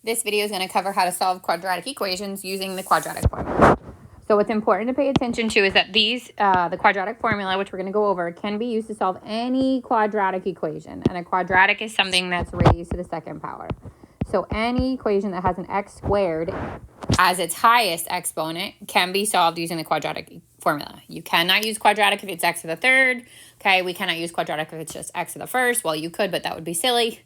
This video is going to cover how to solve quadratic equations using the quadratic formula. So what's important to pay attention to is that the quadratic formula, which we're going to go over, can be used to solve any quadratic equation. And a quadratic is something that's raised to the second power. So any equation that has an x squared as its highest exponent can be solved using the quadratic formula. You cannot use quadratic if it's x to the third. Okay, we cannot use quadratic if it's just x to the first. Well, you could, but that would be silly.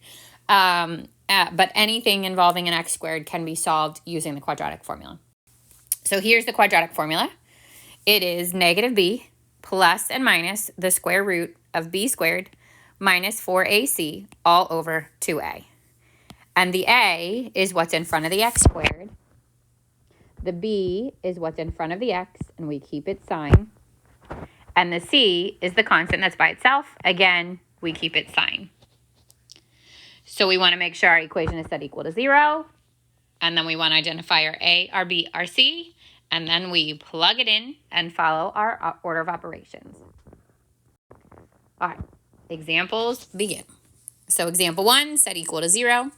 But anything involving an x squared can be solved using the quadratic formula. So here's the quadratic formula. It is negative b plus and minus the square root of b squared minus 4ac all over 2a. And the a is what's in front of the x squared. The b is what's in front of the x, and we keep its sign. And the c is the constant that's by itself. Again, we keep its sign. So we want to make sure our equation is set equal to 0. And then we want to identify our a, our b, our c. And then we plug it in and follow our order of operations. All right, examples begin. So example 1, set equal to 0.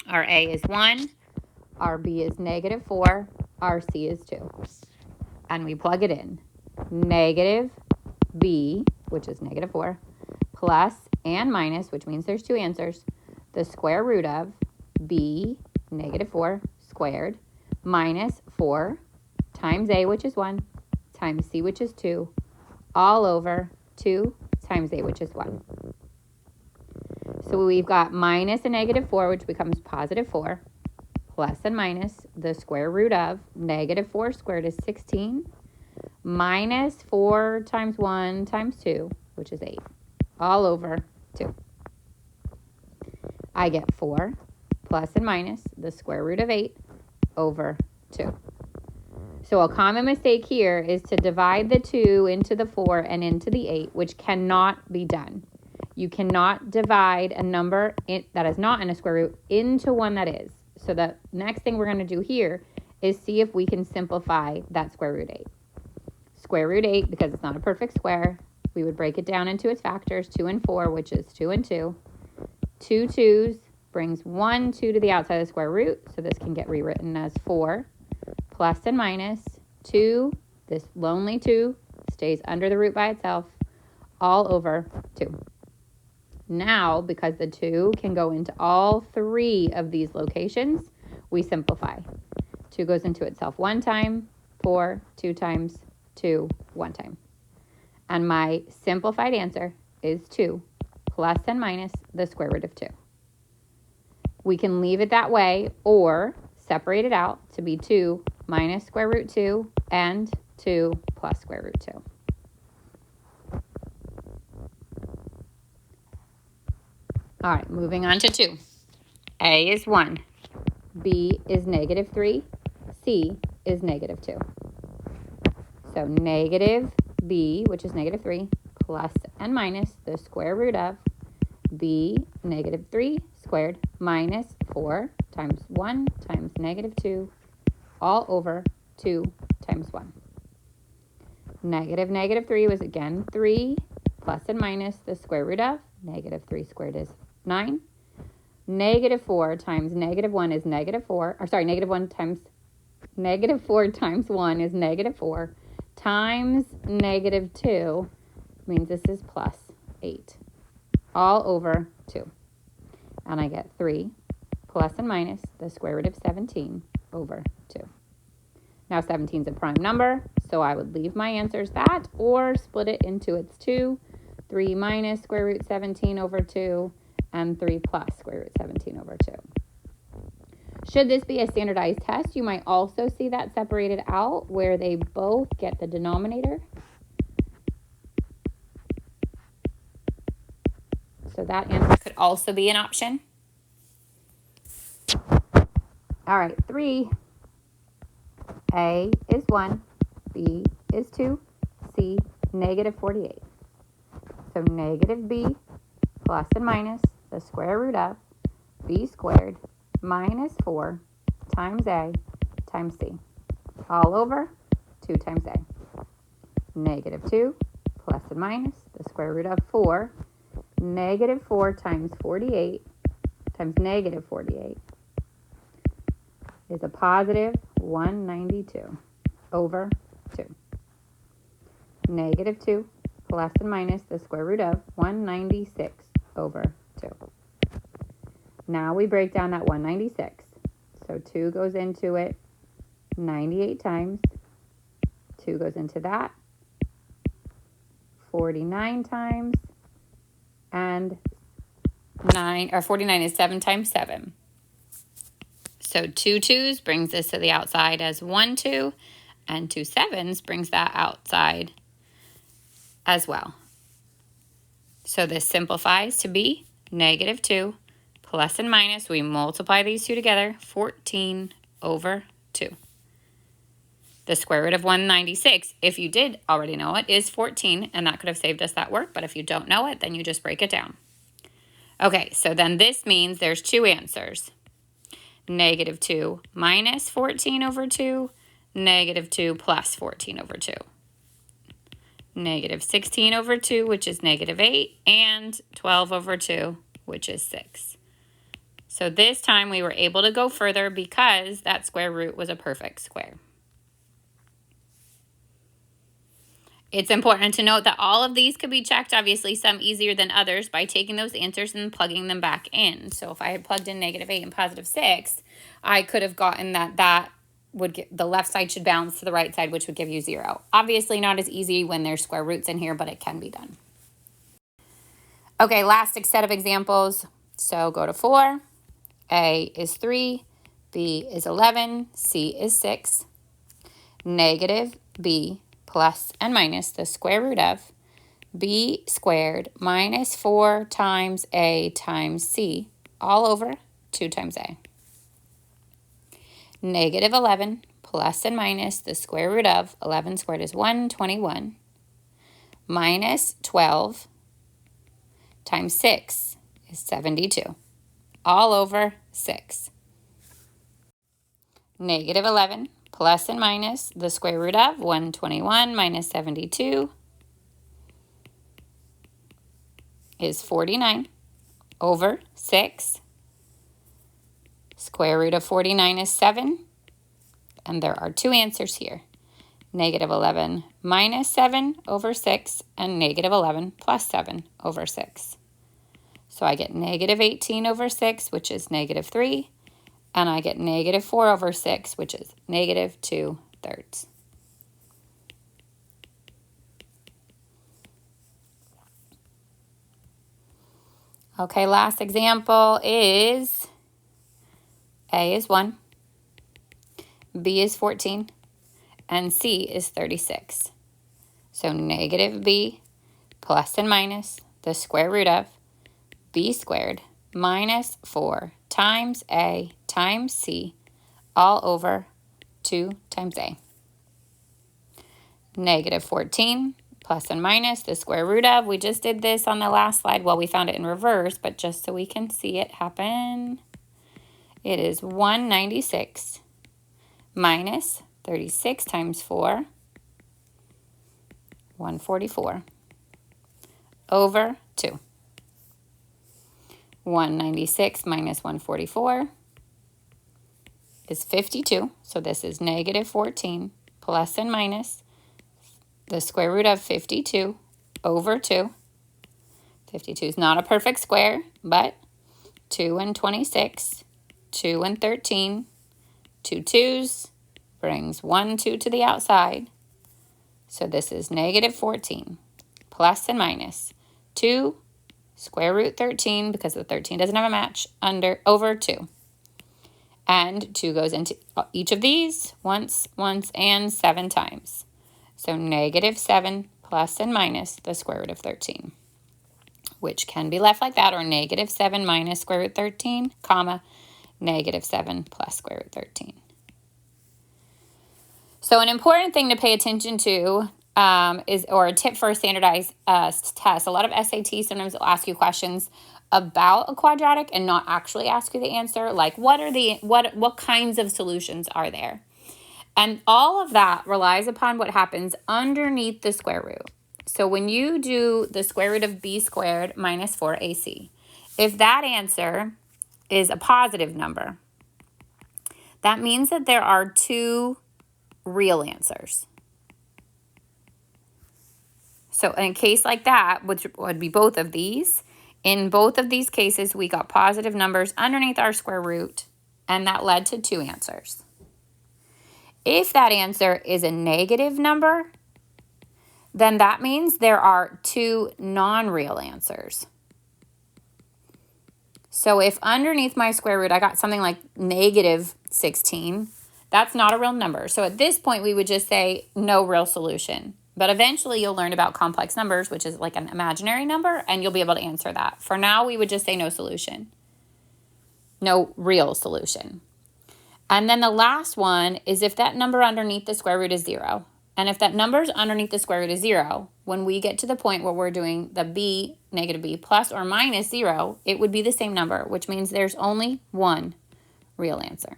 Our a is 1. Our b is negative 4. Our c is 2. And we plug it in. Negative b, which is negative 4, plus and minus, which means there's two answers, the square root of b, negative 4, squared, minus 4 times a, which is 1, times c, which is 2, all over 2 times a, which is 1. So we've got minus a negative 4, which becomes positive 4, plus and minus the square root of negative 4 squared is 16, minus 4 times 1 times 2, which is 8, all over 2. I get 4 plus and minus the square root of 8 over 2. So a common mistake here is to divide the 2 into the 4 and into the 8, which cannot be done. You cannot divide a number that is not in a square root into one that is. So the next thing we're going to do here is see if we can simplify that square root 8. Square root 8, because it's not a perfect square, we would break it down into its factors, 2 and 4, which is 2 and 2. 2 2's brings 1 2 to the outside of the square root, so this can get rewritten as 4 plus and minus 2. This lonely 2 stays under the root by itself, all over 2. Now, because the 2 can go into all 3 of these locations, we simplify. 2 goes into itself 1 time, 4 2 times, 2 1 time. And my simplified answer is 2 plus and minus the square root of 2. We can leave it that way or separate it out to be 2 minus square root 2 and 2 plus square root 2. All right, moving on to 2. A is 1. B is negative 3. C is negative 2. So negative b, which is negative 3, plus and minus the square root of b, negative 3 squared, minus 4 times 1 times negative 2, all over 2 times 1. Negative 3 was again 3, plus and minus the square root of negative 3 squared is 9. Negative 4 times negative 1 is negative 4. Or sorry, negative 4 times 1 is negative 4. Times negative 2 means this is plus 8. All over 2. And I get 3 plus and minus the square root of 17 over 2. Now 17 is a prime number, so I would leave my answers that or split it into its 2. 3 minus square root 17 over 2 and 3 plus square root 17 over 2. Should this be a standardized test, you might also see that separated out where they both get the denominator. So that answer could also be an option. All right, 3. A is 1. B is 2. C, negative 48. So negative b plus and minus the square root of b squared minus 4 times a times c, all over 2 times a. Negative 2 plus and minus the square root of 4, negative 4 times 48 times negative 48 is a positive 192 over 2. Negative 2 plus and minus the square root of 196 over 2. Now we break down that 196. So 2 goes into it 98 times. 2 goes into that 49 times. And 49 is 7 times 7. So 2 2s brings this to the outside as 1 2, and 2 7s brings that outside as well. So this simplifies to be negative 2 plus and minus. We multiply these two together, 14 over 2. The square root of 196, if you did already know it, is 14, and that could have saved us that work, but if you don't know it, then you just break it down. Okay, so then this means there's two answers. Negative 2 minus 14 over 2, negative 2 plus 14 over 2. Negative 16 over 2, which is negative 8, and 12 over 2, which is 6. So this time we were able to go further because that square root was a perfect square. It's important to note that all of these could be checked, obviously some easier than others, by taking those answers and plugging them back in. So if I had plugged in negative 8 and positive 6, I could have gotten that would get, the left side should balance to the right side, which would give you 0. Obviously not as easy when there's square roots in here, but it can be done. Okay, last set of examples. So go to 4. A is 3, B is 11, C is 6. Negative B plus and minus the square root of B squared minus 4 times A times C all over 2 times A. Negative 11 plus and minus the square root of 11 squared is 121 minus 12 times 6 is 72 all over 6. Negative 11 plus and minus the square root of 121 minus 72 is 49 over 6. Square root of 49 is 7, and there are two answers here. Negative 11 minus 7 over 6, and negative 11 plus 7 over 6. So I get negative 18 over 6, which is negative 3, and I get negative 4 over 6, which is negative 2/3. Okay, last example is A is 1, B is 14, and C is 36. So negative B plus and minus the square root of B squared minus 4 times A times C all over 2 times A. Negative 14 plus and minus the square root of, we just did this on the last slide. Well, we found it in reverse, but just so we can see it happen, it is 196 minus 36 times 4, 144 over 2. 196 minus 144 is 52. So this is negative 14 plus and minus the square root of 52 over 2. 52 is not a perfect square, but 2 and 26, 2 and 13, 2 2s brings 1 2 to the outside. So this is negative 14 plus and minus 2 square root 13, because the 13 doesn't have a match, over 2. And 2 goes into each of these once, and 7 times. So negative 7 plus and minus the square root of 13, which can be left like that, or negative 7 minus square root 13, comma, negative 7 plus square root 13. So an important thing to pay attention to or a tip for a standardized test. A lot of SATs sometimes will ask you questions about a quadratic and not actually ask you the answer, like what kinds of solutions are there? And all of that relies upon what happens underneath the square root. So when you do the square root of b squared minus 4ac, if that answer is a positive number, that means that there are two real answers. So in a case like that, which would be both of these, in both of these cases, we got positive numbers underneath our square root, and that led to two answers. If that answer is a negative number, then that means there are two non-real answers. So if underneath my square root I got something like negative 16, that's not a real number. So at this point, we would just say no real solution. But eventually you'll learn about complex numbers, which is like an imaginary number, and you'll be able to answer that. For now, we would just say no solution. No real solution. And then the last one is if that number underneath the square root is 0. And if that number is underneath the square root is 0, when we get to the point where we're doing the b, negative b, plus or minus 0, it would be the same number, which means there's only one real answer.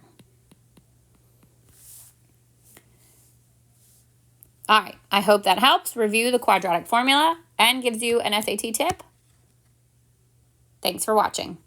All right, I hope that helps review the quadratic formula and gives you an SAT tip. Thanks for watching.